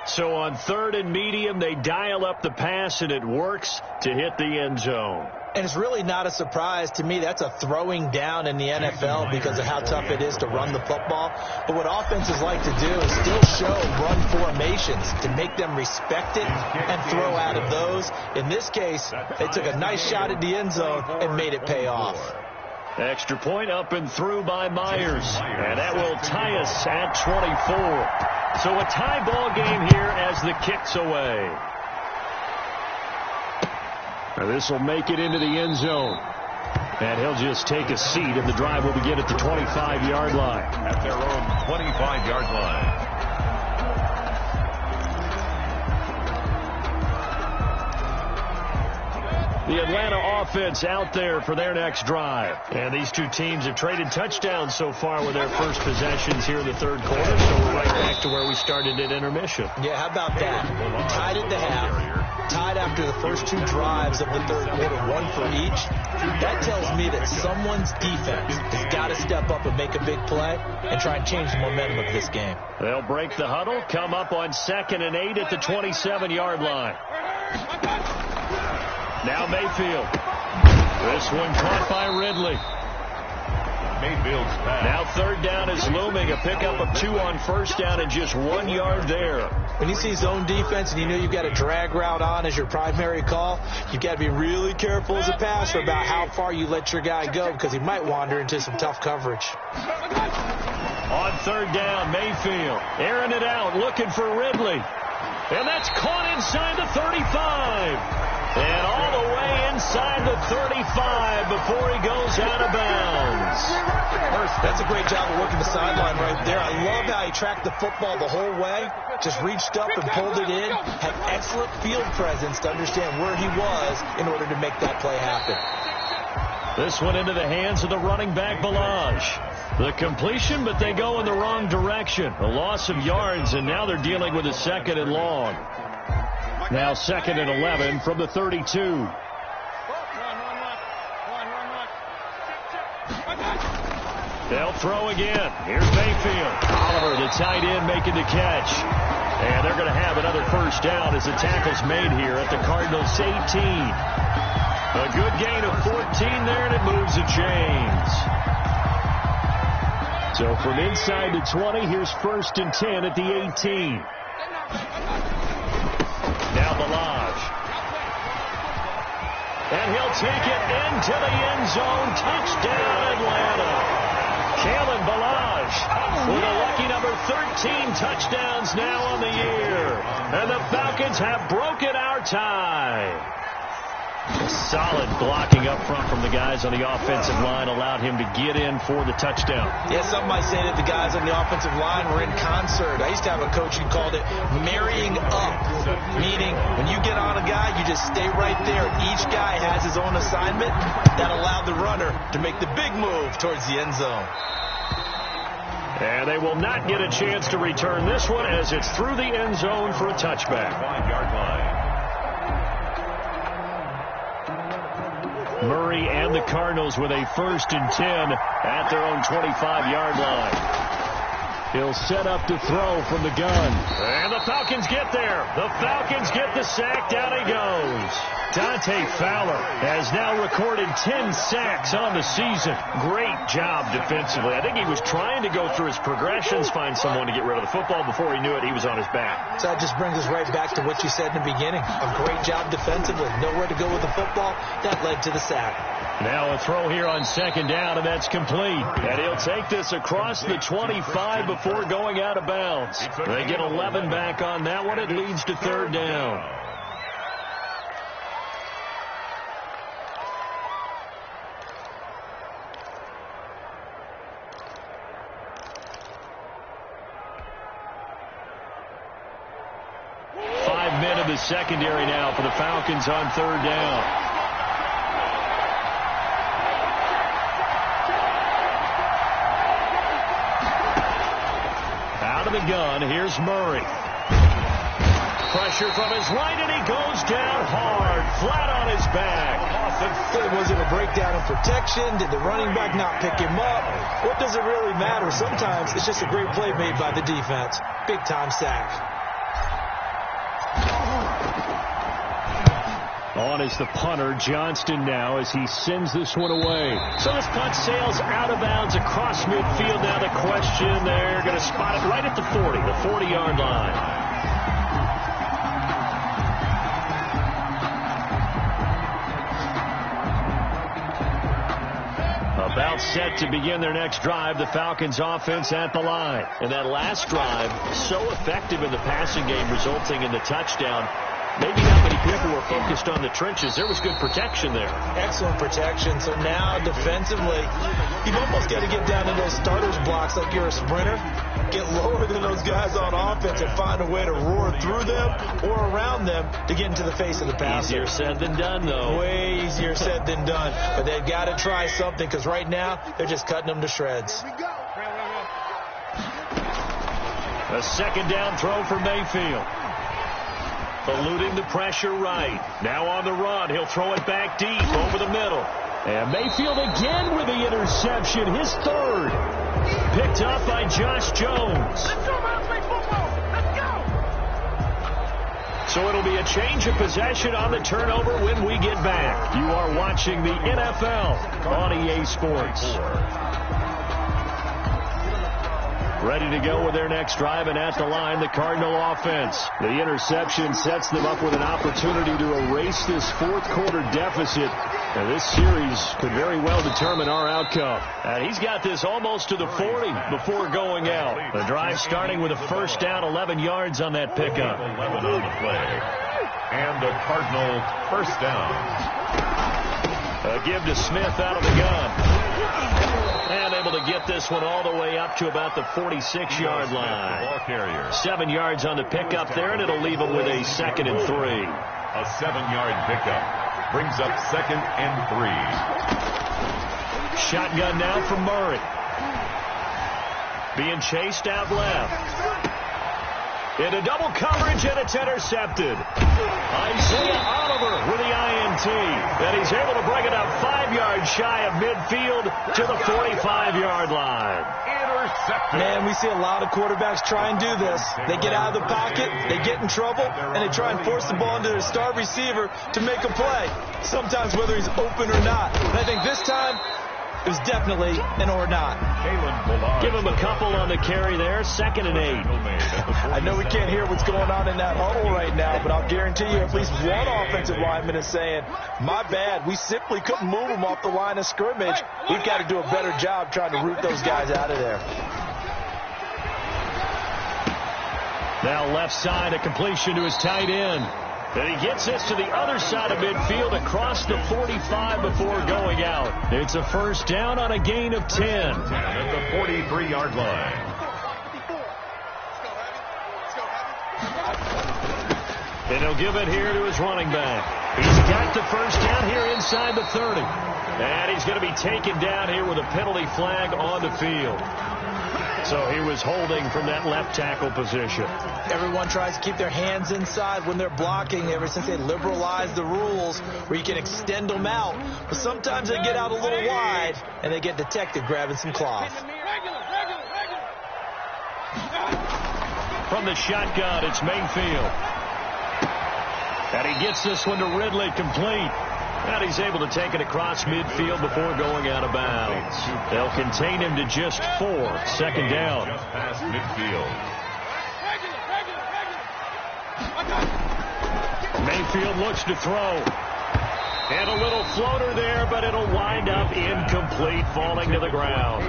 So on third and medium, they dial up the pass, and it works to hit the end zone. And it's really not a surprise to me. That's a throwing down in the NFL because of how tough it is to run the football. But what offenses like to do is still show run formations to make them respect it and throw out of those. In this case, they took a nice shot at the end zone and made it pay off. Extra point up and through by Myers. And that will tie us at 24. So a tie ball game here as the kick's away. Now this will make it into the end zone. And he'll just take a seat, and the drive will begin at the 25-yard line. At their own 25-yard line. The Atlanta offense out there for their next drive. And these two teams have traded touchdowns so far with their first possessions here in the third quarter. So we're right back to where we started at intermission. Yeah, how about that? Tied at the half. Tied after the first 2 drives of the third quarter, 1 for each. That tells me that someone's defense has got to step up and make a big play and try and change the momentum of this game. They'll break the huddle, come up on 2nd and 8 at the 27-yard line. Now Mayfield. This one caught by Ridley. Mayfield's pass. Now third down is looming. A pickup of 2 on first down and just 1 yard there. When you see zone defense and you know you've got a drag route on as your primary call, you've got to be really careful as a passer about how far you let your guy go because he might wander into some tough coverage. On third down, Mayfield airing it out, looking for Ridley. And that's caught inside the 35. And all the way inside the 35 before he goes out of bounds. That's a great job of working the sideline right there. I love how he tracked the football the whole way. Just reached up and pulled it in. Had excellent field presence to understand where he was in order to make that play happen. This one into the hands of the running back, Balaj. The completion, but they go in the wrong direction. A loss of yards, and now they're dealing with a 2nd and long. Now 2nd and 11 from the 32. They'll throw again. Here's Mayfield. Oliver, the tight end, making the catch. And they're going to have another first down as the tackle's made here at the Cardinals' 18. A good gain of 14 there, and it moves the chains. So from inside the 20, here's 1st and 10 at the 18. Now Balaj. And he'll take it into the end zone. Touchdown, Atlanta. Kalen Balaj with a lucky number 13 touchdowns now on the year. And the Falcons have broken our tie. Solid blocking up front from the guys on the offensive line allowed him to get in for the touchdown. Yeah, some might say that the guys on the offensive line were in concert. I used to have a coach who called it marrying up, meaning when you get on a guy, you just stay right there. Each guy has his own assignment that allowed the runner to make the big move towards the end zone. And they will not get a chance to return this one as it's through the end zone for a touchback. 5-yard line. Murray and the Cardinals with a 1st and 10 at their own 25-yard line. He'll set up to throw from the gun. And the Falcons get there. The Falcons get the sack. Down he goes. Dante Fowler has now recorded 10 sacks on the season. Great job defensively. I think he was trying to go through his progressions, find someone to get rid of the football. Before he knew it, he was on his back. So that just brings us right back to what you said in the beginning. A great job defensively. Nowhere to go with the football. That led to the sack. Now a throw here on 2nd down, and that's complete. And he'll take this across the 25 before going out of bounds. They get 11 back on that one. It leads to 3rd down. The secondary now for the Falcons on 3rd down. Out of the gun, here's Murray. Pressure from his right, and he goes down hard, flat on his back. Was it a breakdown in protection? Did the running back not pick him up? What does it really matter? Sometimes it's just a great play made by the defense. Big-time sack. On is the punter, Johnston, now as he sends this one away. So this punt sails out of bounds across midfield. Now the question, they're going to spot it right at the 40, the 40-yard line. About set to begin their next drive, the Falcons offense at the line. And that last drive, so effective in the passing game, resulting in the touchdown. Maybe not many people were focused on the trenches. There was good protection there. Excellent protection. So now defensively, you've almost got to get down to those starters blocks like you're a sprinter. Get lower than those guys on offense and find a way to roar through them or around them to get into the face of the passer. Easier said than done, though. Way easier said than done. But they've got to try something because right now they're just cutting them to shreds. A 2nd down throw for Mayfield. Eluding the pressure right. Now on the run. He'll throw it back deep over the middle. And Mayfield again with the interception. His 3rd. Picked up by Josh Jones. Let's go, man. Play football. Let's go. So it'll be a change of possession on the turnover when we get back. You are watching the NFL on EA Sports. Ready to go with their next drive, and at the line, the Cardinal offense. The interception sets them up with an opportunity to erase this 4th quarter deficit. And this series could very well determine our outcome. And he's got this almost to the 40 before going out. The drive starting with a 1st down, 11 yards on that pickup. 11 on the play. And a Cardinal first down. A give to Smith out of the gun. And able to get this one all the way up to about the 46-yard line. Ball carrier. 7 yards on the pickup there, and it'll leave him with a 2nd and 3. A 7-yard pickup brings up 2nd and 3. Shotgun now from Murray. Being chased out left. Into double coverage, and it's intercepted. Isaiah Oliver with the INT. And he's able to bring it up 5 yards shy of midfield to the 45-yard line. Intercepted. Man, we see a lot of quarterbacks try and do this. They get out of the pocket, they get in trouble, and they try and force the ball into their star receiver to make a play. Sometimes whether he's open or not. And I think this time, it was definitely an or not. Give him a couple on the carry there. 2nd and 8. I know we can't hear what's going on in that huddle right now, but I'll guarantee you at least one offensive lineman is saying, my bad, we simply couldn't move him off the line of scrimmage. We've got to do a better job trying to root those guys out of there. Now left side, a completion to his tight end. And he gets this to the other side of midfield across the 45 before going out. It's a first down on a gain of 10. At the 43-yard line. And he'll give it here to his running back. He's got the first down here inside the 30. And he's going to be taken down here with a penalty flag on the field. So he was holding from that left tackle position. Everyone tries to keep their hands inside when they're blocking ever since they liberalized the rules where you can extend them out. But sometimes they get out a little wide and they get detected grabbing some cloth. From the shotgun, it's Mayfield. And he gets this one to Ridley complete. And he's able to take it across midfield before going out of bounds. They'll contain him to just 4. 2nd down. Just past midfield. Mayfield looks to throw. And a little floater there, but it'll wind up incomplete, falling to the ground.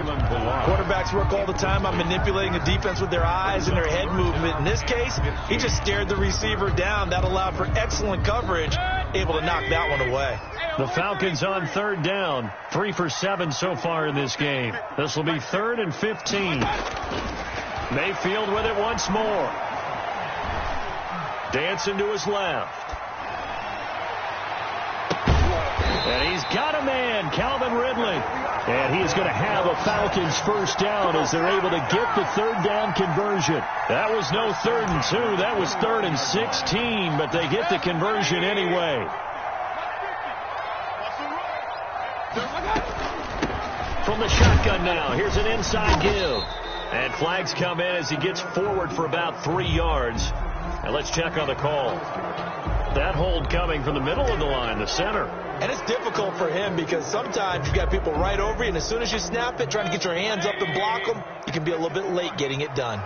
Quarterbacks work all the time on manipulating the defense with their eyes and their head movement. In this case, he just stared the receiver down. That allowed for excellent coverage, able to knock that one away. The Falcons on 3rd down, 3 for 7 so far in this game. This will be 3rd and 15. Mayfield with it once more. Dancing to his left. And he's got a man, Calvin Ridley. And he's going to have a Falcons first down as they're able to get the 3rd down conversion. That was no 3rd and 2. That was 3rd and 16, but they get the conversion anyway. From the shotgun now, here's an inside give. And flags come in as he gets forward for about 3 yards. And let's check on the call. That hold coming from the middle of the line, the center. And it's difficult for him because sometimes you've got people right over you, and as soon as you snap it, trying to get your hands up and block them, you can be a little bit late getting it done.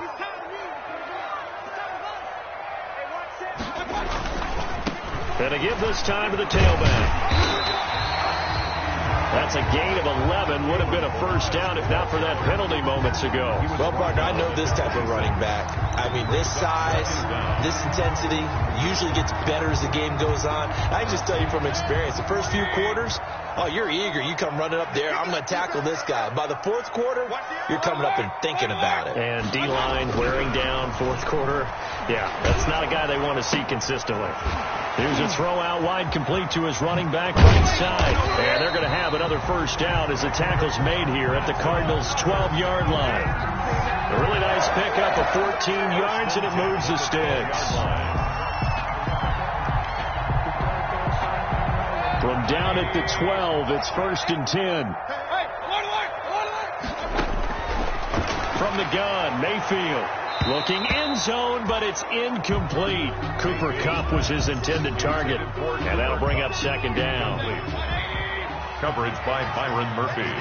And to give this time to the tailback. That's a gain of 11. Would have been a first down if not for that penalty moments ago. Well, partner, I know this type of running back. I mean, this size, this intensity usually gets better as the game goes on. I can just tell you from experience, the first few quarters, oh, you're eager. You come running up there. I'm going to tackle this guy. By the 4th quarter, you're coming up and thinking about it. And D-line wearing down 4th quarter. Yeah, that's not a guy they want to see consistently. Here's a throw out wide complete to his running back right side. And they're going to have another first down as the tackle's made here at the Cardinals' 12-yard line. A really nice pickup of 14 yards, and it moves the sticks. From down at the 12, it's 1st and 10. From the gun, Mayfield. Looking end zone, but it's incomplete. Cooper Kupp was his intended target, and that'll bring up 2nd down. Coverage by Byron Murphy.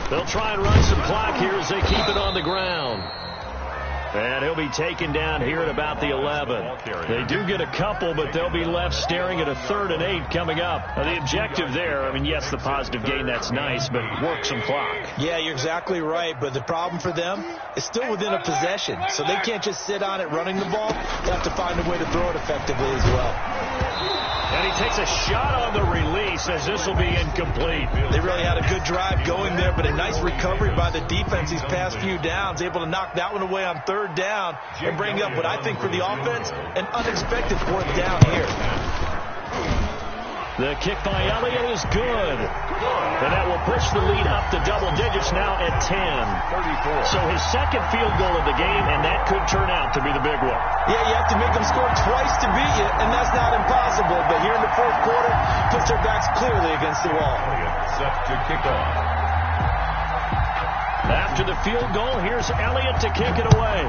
They'll try and run some clock here as they keep it on the ground. And he'll be taken down here at about the 11. They do get a couple, but they'll be left staring at a 3rd and 8 coming up. Now, the objective there, I mean, yes, the positive gain, that's nice, but work some clock. Yeah, you're exactly right, but the problem for them is still within a possession, so they can't just sit on it running the ball. They have to find a way to throw it effectively as well. And he takes a shot on the release as this will be incomplete. They really had a good drive going there, but a nice recovery by the defense these past few downs, able to knock that one away on 3rd down and bring up what I think for the offense, an unexpected 4th down here. The kick by Elliott is good. And that will push the lead up to double digits now at 10. 34. So his second field goal of the game, and that could turn out to be the big one. Yeah, you have to make them score twice to beat you, and that's not impossible. But here in the 4th quarter, puts their backs clearly against the wall. Set to kick off. After the field goal, here's Elliott to kick it away.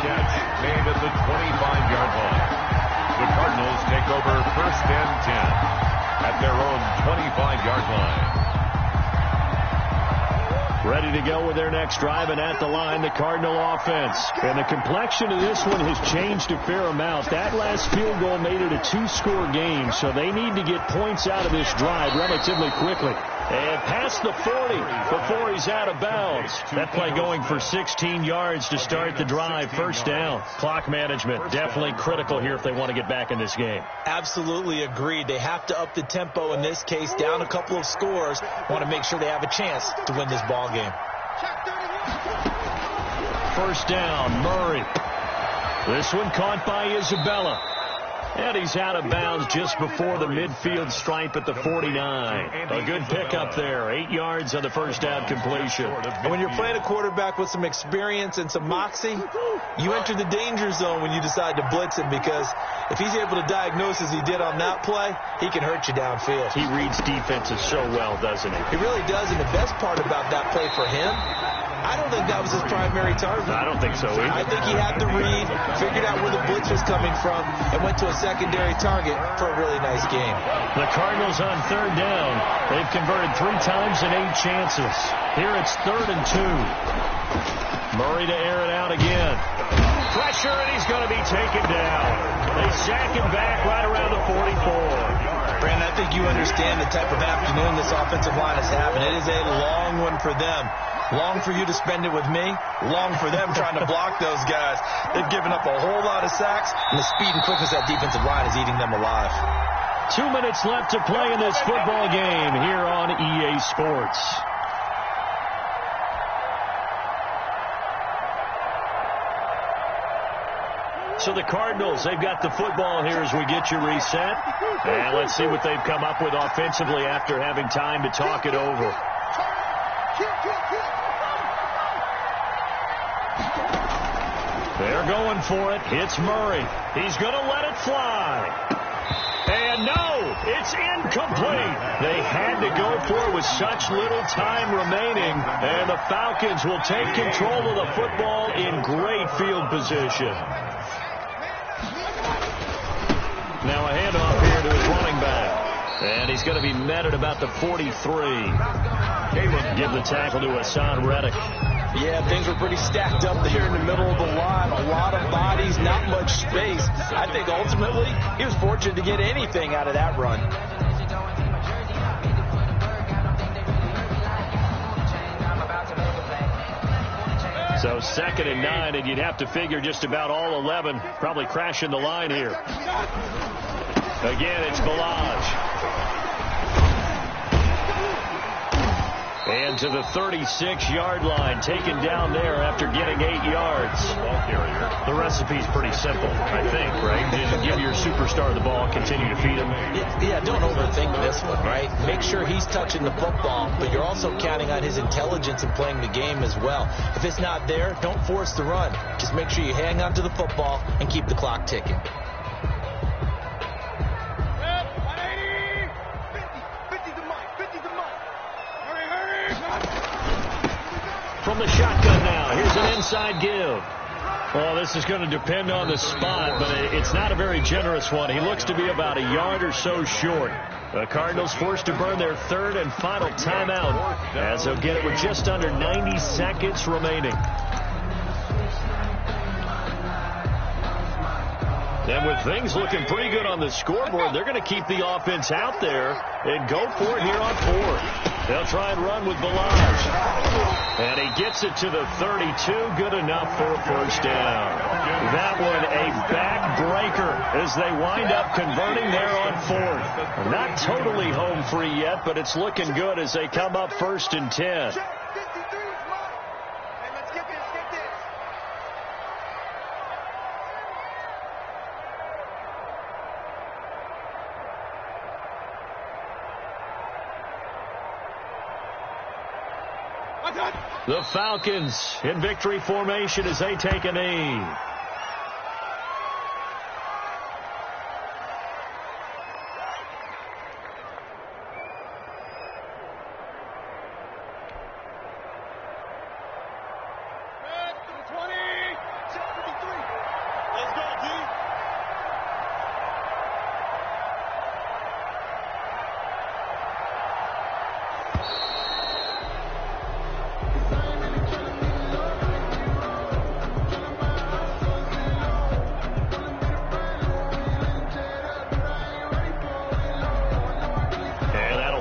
Catch made at the 25-yard line. The Cardinals take over 1st and 10 at their own 25-yard line. Ready to go with their next drive, and at the line, the Cardinal offense. And the complexion of this one has changed a fair amount. That last field goal made it a 2-score game, so they need to get points out of this drive relatively quickly. And past the 40 before he's out of bounds. That play going for 16 yards to start the drive. 1st down. Clock management definitely critical here if they want to get back in this game. Absolutely agreed. They have to up the tempo in this case, down a couple of scores. Want to make sure they have a chance to win this ball game. 1st down, Murray. This one caught by Isabella. And he's out of bounds just before the midfield stripe at the 49. A good pickup there. 8 yards on the 1st down completion. And when you're playing a quarterback with some experience and some moxie, you enter the danger zone when you decide to blitz him, because if he's able to diagnose as he did on that play, he can hurt you downfield. He reads defenses so well, doesn't he? He really does, and the best part about that play for him, I don't think that was his primary target. I don't think so either. I think he had the read, figured out where the blitz was coming from, and went to a secondary target for a really nice game. The Cardinals on 3rd down. They've converted 3 times in 8 chances. Here it's 3rd and 2. Murray to air it out again. Pressure, and he's going to be taken down. They sack him back right around the 44. Brandon, I think you understand the type of afternoon this offensive line is having. It is a long one for them. Long for you to spend it with me. Long for them trying to block those guys. They've given up a whole lot of sacks, and the speed and quickness of that defensive line is eating them alive. 2 minutes left to play in this football game here on EA Sports. So the Cardinals, they've got the football here as we get you reset. And let's see what they've come up with offensively after having time to talk it over. They're going for it. It's Murray. He's going to let it fly. And no, it's incomplete. They had to go for it with such little time remaining. And the Falcons will take control of the football in great field position. Now a handoff here to his running back. And he's going to be met at about the 43. Give the tackle to Hassan Reddick. Yeah, things were pretty stacked up there in the middle of the line. A lot of bodies, not much space. I think ultimately he was fortunate to get anything out of that run. So 2nd and 9, and you'd have to figure just about all 11 probably crashing the line here. Again, it's Balaj. And to the 36-yard line, taken down there after getting 8 yards. The recipe's pretty simple, I think, right? Just give your superstar the ball, continue to feed him. Yeah, don't overthink this one, right? Make sure he's touching the football, but you're also counting on his intelligence in playing the game as well. If it's not there, don't force the run. Just make sure you hang on to the football and keep the clock ticking. From the shotgun now, here's an inside give. Well, this is going to depend on the spot, but it's not a very generous one. He looks to be about a yard or so short. The Cardinals forced to burn their third and final timeout as they'll get it with just under 90 seconds remaining. And with things looking pretty good on the scoreboard, they're going to keep the offense out there and go for it here on fourth. They'll try and run with Balazs. And he gets it to the 32. Good enough for a first down. That one a backbreaker as they wind up converting there on fourth. Not totally home free yet, but it's looking good as they come up 1st and 10. The Falcons in victory formation as they take a knee.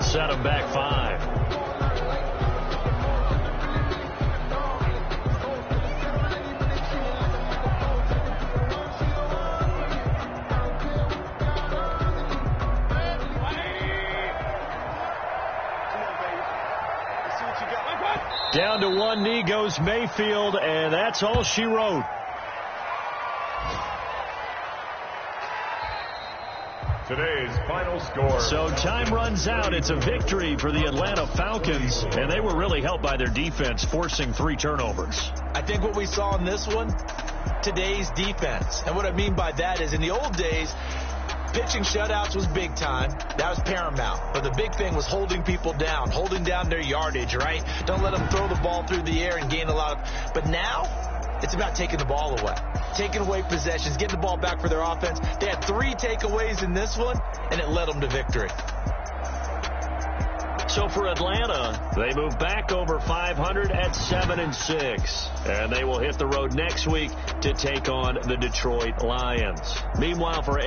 Set him back 5. Down to one knee goes Mayfield, and that's all she wrote. Today's final score. So time runs out. It's a victory for the Atlanta Falcons, and they were really helped by their defense, forcing 3 turnovers. I think what we saw in this one, today's defense. And what I mean by that is in the old days, pitching shutouts was big time. That was paramount. But the big thing was holding people down, holding down their yardage, right? Don't let them throw the ball through the air and gain a lot of... But now, it's about taking the ball away. Taking away possessions, getting the ball back for their offense. They had 3 takeaways in this one, and it led them to victory. So for Atlanta, they move back over 500 at 7-6. And they will hit the road next week to take on the Detroit Lions. Meanwhile, for